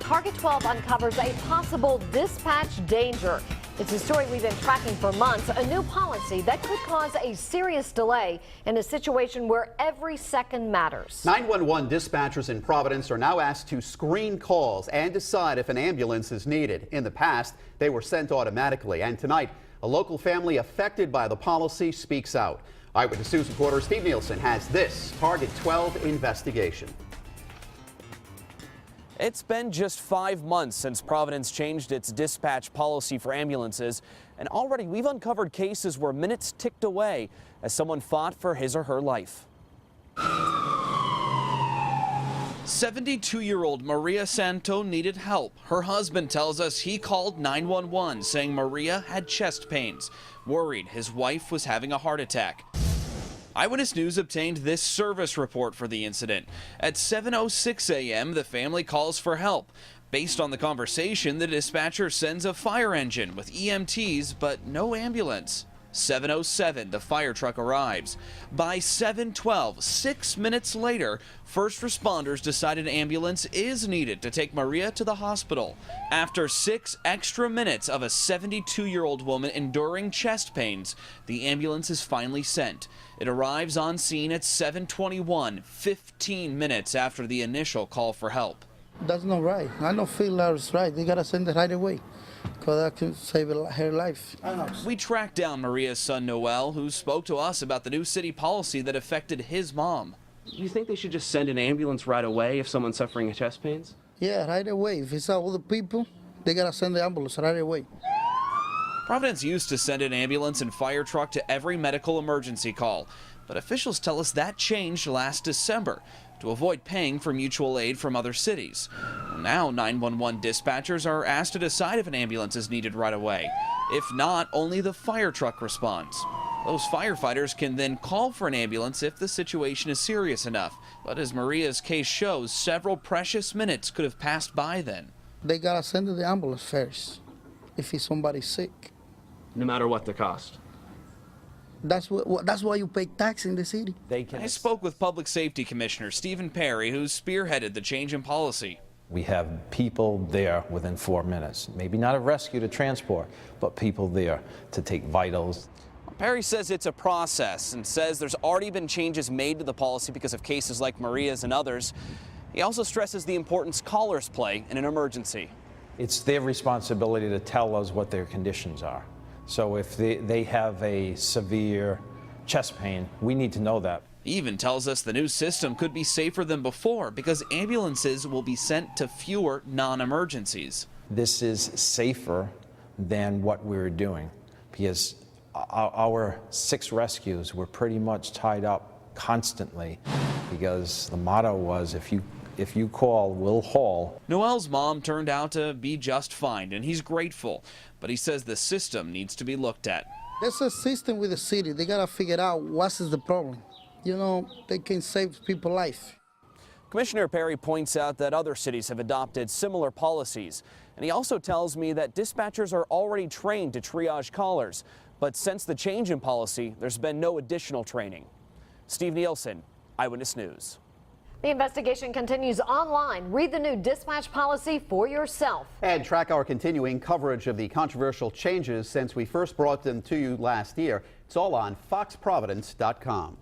Target 12 uncovers a possible dispatch danger. It's a story we've been tracking for months, a new policy that could cause a serious delay in a situation where every second matters. 911 dispatchers in Providence are now asked to screen calls and decide if an ambulance is needed. In the past, they were sent automatically, and tonight, a local family affected by the policy speaks out. Eyewitness News reporter Steve Nielsen has this Target 12 investigation. It's been just 5 months since Providence changed its dispatch policy for ambulances, and already we've uncovered cases where minutes ticked away as someone fought for his or her life. 72-year-old Maria Santo needed help. Her husband tells us he called 911 saying Maria had chest pains, worried his wife was having a heart attack. Eyewitness News obtained this service report for the incident. At 7:06 a.m., the family calls for help. Based on the conversation, the dispatcher sends a fire engine with EMTs, but no ambulance. 7:07, the fire truck arrives. By 7:12, 6 minutes later, first responders decide an ambulance is needed to take Maria to the hospital. After 6 extra minutes of a 72-year-old woman enduring chest pains, the ambulance is finally sent. It arrives on scene at 7:21, 15 minutes after the initial call for help. That's not right. I don't feel that's right. They gotta send it right away, because that can save her life. We tracked down Maria's son Noel, who spoke to us about the new city policy that affected his mom. You think they should just send an ambulance right away if someone's suffering chest pains? Yeah, right away. If it's older people, they gotta send the ambulance right away. Providence used to send an ambulance and fire truck to every medical emergency call, but officials tell us that changed last December to avoid paying for mutual aid from other cities. Now 911 dispatchers are asked to decide if an ambulance is needed right away. If not, only the fire truck responds. Those firefighters can then call for an ambulance if the situation is serious enough. But as Maria's case shows, several precious minutes could have passed by then. They gotta send the ambulance first if it's somebody sick. No matter what the cost. That's why you pay tax in the city. I spoke with Public Safety Commissioner Stephen Perry, who spearheaded the change in policy. We have people there within 4 minutes. Maybe not a rescue to transport, but people there to take vitals. Perry says it's a process and says there's already been changes made to the policy because of cases like Maria's and others. He also stresses the importance callers play in an emergency. It's their responsibility to tell us what their conditions are. So if they have a severe chest pain, we need to know that. He even tells us the new system could be safer than before because ambulances will be sent to fewer non-emergencies. This is safer than what we're doing because our 6 rescues were pretty much tied up constantly because the motto was if you call, we'll haul. Noel's mom turned out to be just fine, and he's grateful. But he says the system needs to be looked at. There's a system with the city. They gotta figure out what is the problem. You know, they can save people's life. Commissioner Perry points out that other cities have adopted similar policies. And he also tells me that dispatchers are already trained to triage callers. But since the change in policy, there's been no additional training. Steve Nielsen, Eyewitness News. The investigation continues online. Read the new dispatch policy for yourself. And track our continuing coverage of the controversial changes since we first brought them to you last year. It's all on foxprovidence.com.